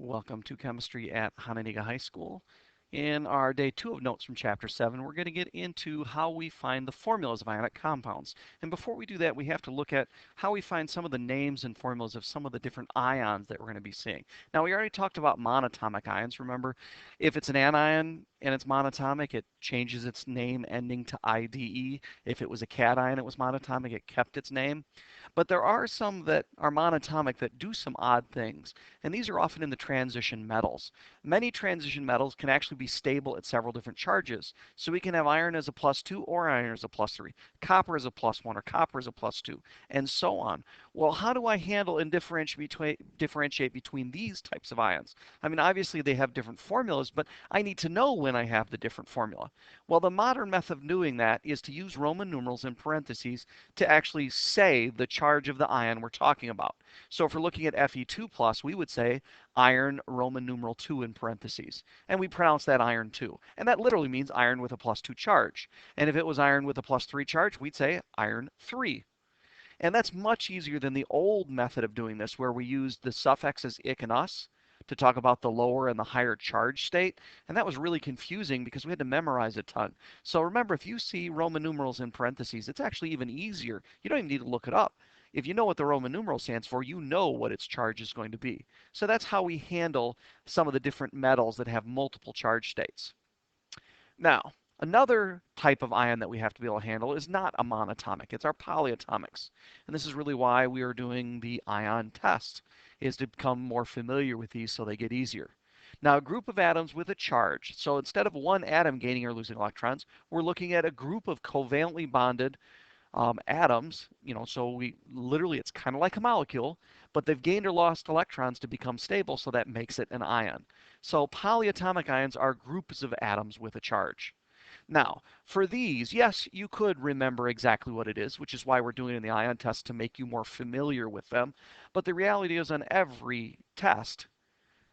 Welcome to Chemistry at Hononegah High School. In our day 2 of notes from Chapter 7, we're going to get into how we find the formulas of ionic compounds. And before we do that, we have to look at how we find some of the names and formulas of some of the different ions that we're going to be seeing. Now, we already talked about monatomic ions. Remember, if it's an anion and it's monatomic, it changes its name ending to IDE. If it was a cation, it was monatomic, it kept its name. But there are some that are monatomic that do some odd things, and these are often in the transition metals. Many transition metals can actually be stable at several different charges. So we can have iron as a +2 or iron as a +3, copper as a +1 or copper as a +2, and so on. Well, how do I handle and differentiate between these types of ions? I mean, obviously they have different formulas, but I need to know when I have the different formula. Well, the modern method of doing that is to use Roman numerals in parentheses to actually say the charge of the ion we're talking about. So if we're looking at Fe2+, we would say iron Roman numeral 2 in parentheses. And we pronounce that iron 2. And that literally means iron with a +2 charge. And if it was iron with a +3 charge, we'd say iron 3. And that's much easier than the old method of doing this, where we used the suffixes ik and us to talk about the lower and the higher charge state. And that was really confusing because we had to memorize a ton. So remember, if you see Roman numerals in parentheses, it's actually even easier. You don't even need to look it up. If you know what the Roman numeral stands for, you know what its charge is going to be. So that's how we handle some of the different metals that have multiple charge states. Now, another type of ion that we have to be able to handle is not a monatomic. It's our polyatomics. And this is really why we are doing the ion test, is to become more familiar with these so they get easier. Now, a group of atoms with a charge. So instead of one atom gaining or losing electrons, we're looking at a group of covalently bonded atoms. So we literally, it's kind of like a molecule, but they've gained or lost electrons to become stable, so that makes it an ion. So polyatomic ions are groups of atoms with a charge. Now, for these, yes, you could remember exactly what it is, which is why we're doing it in the ion test to make you more familiar with them. But the reality is on every test,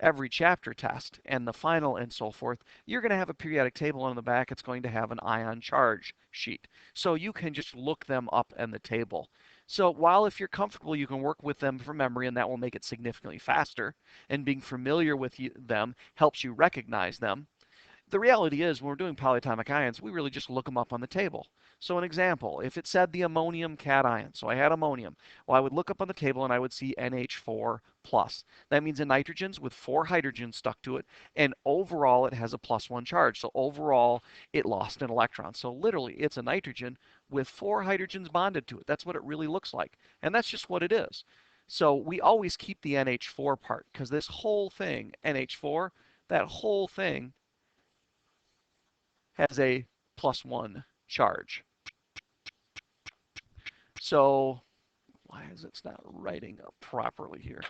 every chapter test, and the final and so forth, you're going to have a periodic table on the back. It's going to have an ion charge sheet. So you can just look them up in the table. So while if you're comfortable, you can work with them from memory, and that will make it significantly faster, and being familiar with them helps you recognize them. The reality is, when we're doing polyatomic ions, we really just look them up on the table. So an example, if it said the ammonium cation, so I had ammonium, well, I would look up on the table and I would see NH4+. That means a nitrogen's with 4 hydrogens stuck to it, and overall it has a +1 charge. So overall, it lost an electron. So literally, it's a nitrogen with 4 hydrogens bonded to it. That's what it really looks like. And that's just what it is. So we always keep the NH4 part, because this whole thing, NH4, that whole thing has a +1 charge. So why is it not writing up properly here?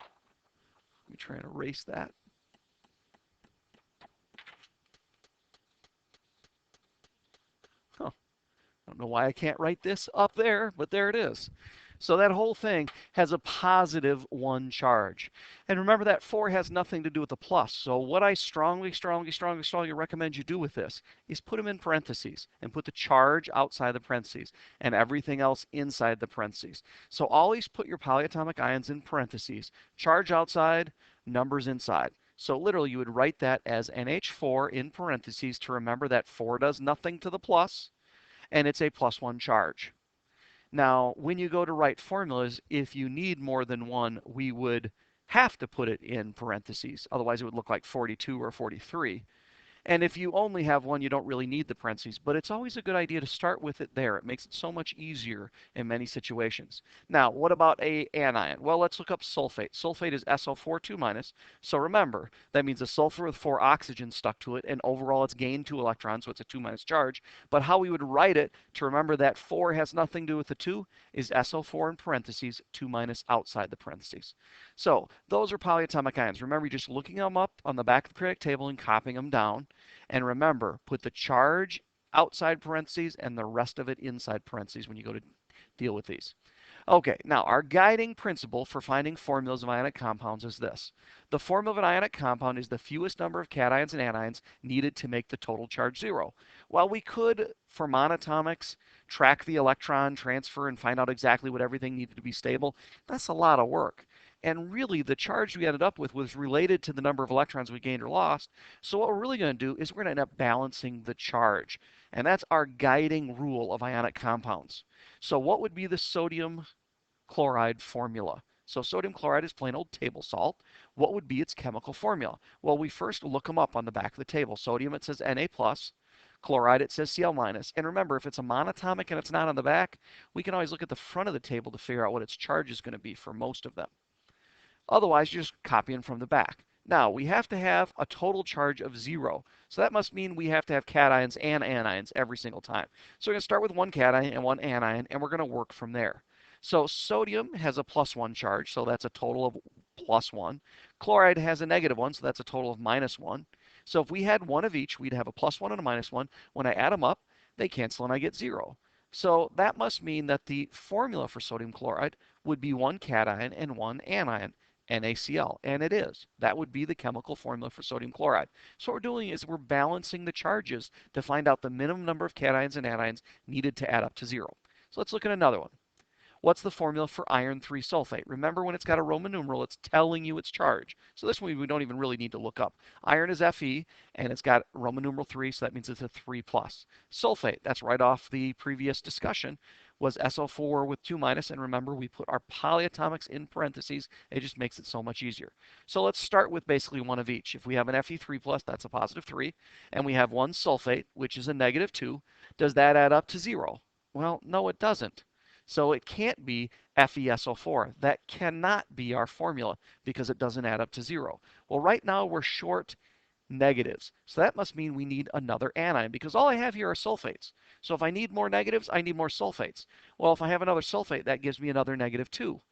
Let me try and erase that. Huh. I don't know why I can't write this up there, but there it is. So that whole thing has a +1 charge. And remember, that 4 has nothing to do with the plus. So what I strongly recommend you do with this is put them in parentheses and put the charge outside the parentheses and everything else inside the parentheses. So always put your polyatomic ions in parentheses, charge outside, numbers inside. So literally you would write that as NH4 in parentheses to remember that 4 does nothing to the plus, and it's a +1 charge. Now, when you go to write formulas, if you need more than one, we would have to put it in parentheses. Otherwise, it would look like 42 or 43. And if you only have one, you don't really need the parentheses, but it's always a good idea to start with it there. It makes it so much easier in many situations. Now, what about an anion? Well, let's look up sulfate. Sulfate is SO4 2-. So remember, that means a sulfur with 4 oxygens stuck to it, and overall it's gained 2 electrons, so it's a 2- charge. But how we would write it to remember that 4 has nothing to do with the 2 is SO4 in parentheses, 2- outside the parentheses. So those are polyatomic ions. Remember, you're just looking them up on the back of the periodic table and copying them down. And remember, put the charge outside parentheses and the rest of it inside parentheses when you go to deal with these. Okay, now our guiding principle for finding formulas of ionic compounds is this. The formula of an ionic compound is the fewest number of cations and anions needed to make the total charge 0. While we could, for monatomics, track the electron transfer and find out exactly what everything needed to be stable, that's a lot of work. And really, the charge we ended up with was related to the number of electrons we gained or lost. So what we're really going to do is we're going to end up balancing the charge. And that's our guiding rule of ionic compounds. So what would be the sodium chloride formula? So sodium chloride is plain old table salt. What would be its chemical formula? Well, we first look them up on the back of the table. Sodium, it says Na plus. Chloride, it says Cl minus. And remember, if it's a monatomic and it's not on the back, we can always look at the front of the table to figure out what its charge is going to be for most of them. Otherwise, you're just copying from the back. Now, we have to have a total charge of 0. So that must mean we have to have cations and anions every single time. So we're going to start with one cation and one anion, and we're going to work from there. So sodium has a +1 charge, so that's a total of +1. Chloride has a -1, so that's a total of -1. So if we had one of each, we'd have a +1 and a -1. When I add them up, they cancel and I get 0. So that must mean that the formula for sodium chloride would be one cation and one anion. NaCl, and it is. That would be the chemical formula for sodium chloride. So what we're doing is we're balancing the charges to find out the minimum number of cations and anions needed to add up to 0. So let's look at another one. What's the formula for iron 3 sulfate? Remember, when it's got a Roman numeral, it's telling you its charge. So this one we don't even really need to look up. Iron is Fe, and it's got Roman numeral 3, so that means it's a 3 plus. Sulfate, that's right off the previous discussion, was SO4 with 2 minus, and remember, we put our polyatomics in parentheses. It just makes it so much easier. So let's start with basically one of each. If we have an Fe3 plus, that's a +3, and we have one sulfate, which is a -2, does that add up to 0? Well, no, it doesn't. So it can't be FeSO4. That cannot be our formula because it doesn't add up to 0. Well, right now we're short negatives. So that must mean we need another anion because all I have here are sulfates. So if I need more negatives, I need more sulfates. Well, if I have another sulfate, that gives me another -2.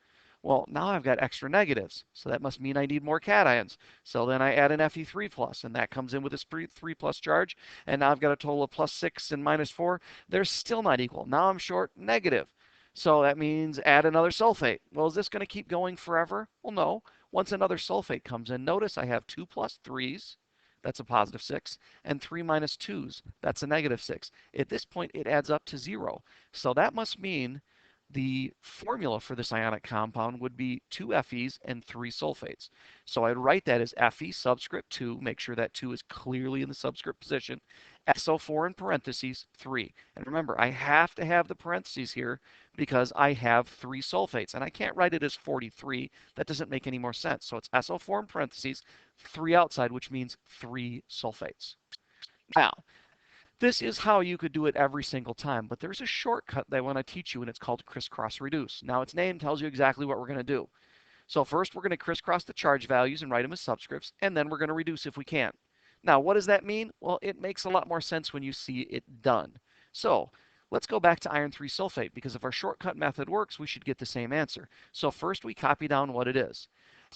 Well, now I've got extra negatives. So that must mean I need more cations. So then I add an Fe3 plus, and that comes in with this 3 plus charge. And now I've got a total of +6 and -4. They're still not equal. Now I'm short negative. So that means add another sulfate. Well, is this going to keep going forever? Well, no. Once another sulfate comes in, notice I have 2 plus 3s, that's a +6, and 3 minus 2s, that's a -6. At this point, it adds up to 0. So that must mean the formula for this ionic compound would be 2 Fe's and 3 sulfates. So I'd write that as Fe subscript 2, make sure that 2 is clearly in the subscript position, SO4 in parentheses 3. And remember, I have to have the parentheses here because I have 3 sulfates, and I can't write it as 43. That doesn't make any more sense. So it's SO4 in parentheses, 3 outside, which means 3 sulfates. Now, this is how you could do it every single time, but there's a shortcut that I want to teach you, and it's called crisscross reduce. Now, its name tells you exactly what we're going to do. So first, we're going to crisscross the charge values and write them as subscripts, and then we're going to reduce if we can. Now, what does that mean? Well, it makes a lot more sense when you see it done. So let's go back to iron 3 sulfate, because if our shortcut method works, we should get the same answer. So first, we copy down what it is.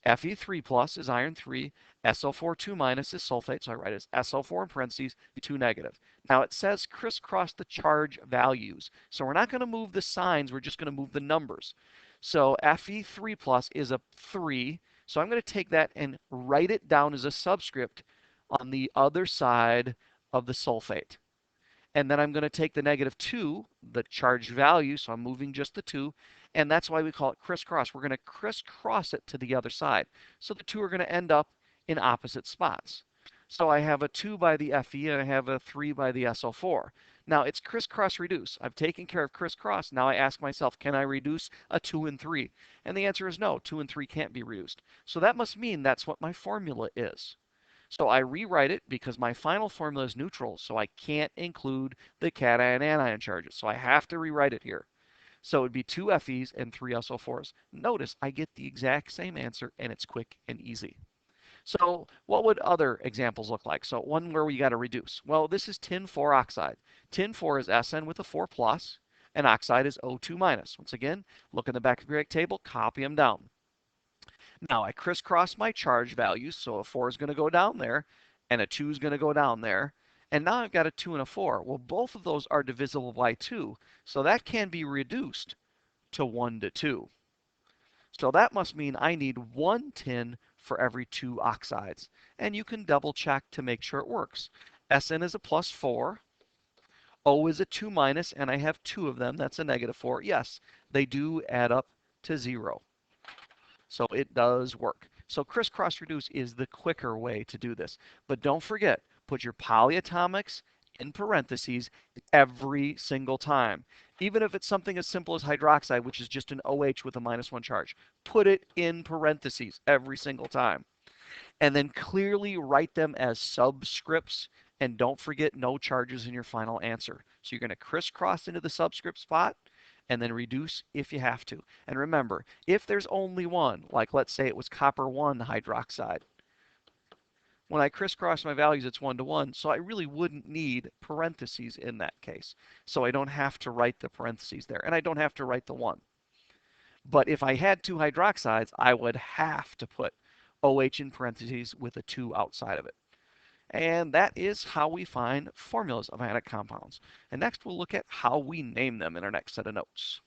Fe3 plus is iron 3, SO4 2 minus is sulfate, so I write it as SO4 in parentheses, 2 negative. Now it says crisscross the charge values. So we're not going to move the signs, we're just going to move the numbers. So Fe3 plus is a 3, so I'm going to take that and write it down as a subscript on the other side of the sulfate. And then I'm going to take the -2, the charge value, so I'm moving just the 2, and that's why we call it crisscross. We're going to crisscross it to the other side. So the 2 are going to end up in opposite spots. So I have a 2 by the Fe and I have a 3 by the SO4. Now it's crisscross reduce. I've taken care of crisscross. Now I ask myself, can I reduce a 2 and 3? And the answer is no, 2 and 3 can't be reduced. So that must mean that's what my formula is. So I rewrite it because my final formula is neutral, so I can't include the cation and anion charges. So I have to rewrite it here. So it would be 2 Fe's and 3 SO4s. Notice I get the exact same answer, and it's quick and easy. So what would other examples look like? So one where we got to reduce. Well, this is tin 4 oxide. Tin 4 is SN with a 4 plus, and oxide is O2 minus. Once again, look in the back of your table, copy them down. Now I crisscross my charge values, so a 4 is going to go down there, and a 2 is going to go down there. And now I've got a 2 and a 4. Well, both of those are divisible by 2, so that can be reduced to 1 to 2. So that must mean I need 1 tin for every 2 oxides. And you can double check to make sure it works. Sn is a +4. O is a 2 minus, and I have 2 of them. That's a -4. Yes, they do add up to 0. So it does work. So crisscross reduce is the quicker way to do this. But don't forget, put your polyatomics in parentheses every single time. Even if it's something as simple as hydroxide, which is just an OH with a -1 charge, put it in parentheses every single time. And then clearly write them as subscripts. And don't forget no charges in your final answer. So you're going to crisscross into the subscript spot and then reduce if you have to. And remember, if there's only one, like let's say it was copper 1 hydroxide, when I crisscross my values, it's 1 to 1. So I really wouldn't need parentheses in that case. So I don't have to write the parentheses there. And I don't have to write the 1. But if I had 2 hydroxides, I would have to put OH in parentheses with a 2 outside of it. And that is how we find formulas of ionic compounds. And next we'll look at how we name them in our next set of notes.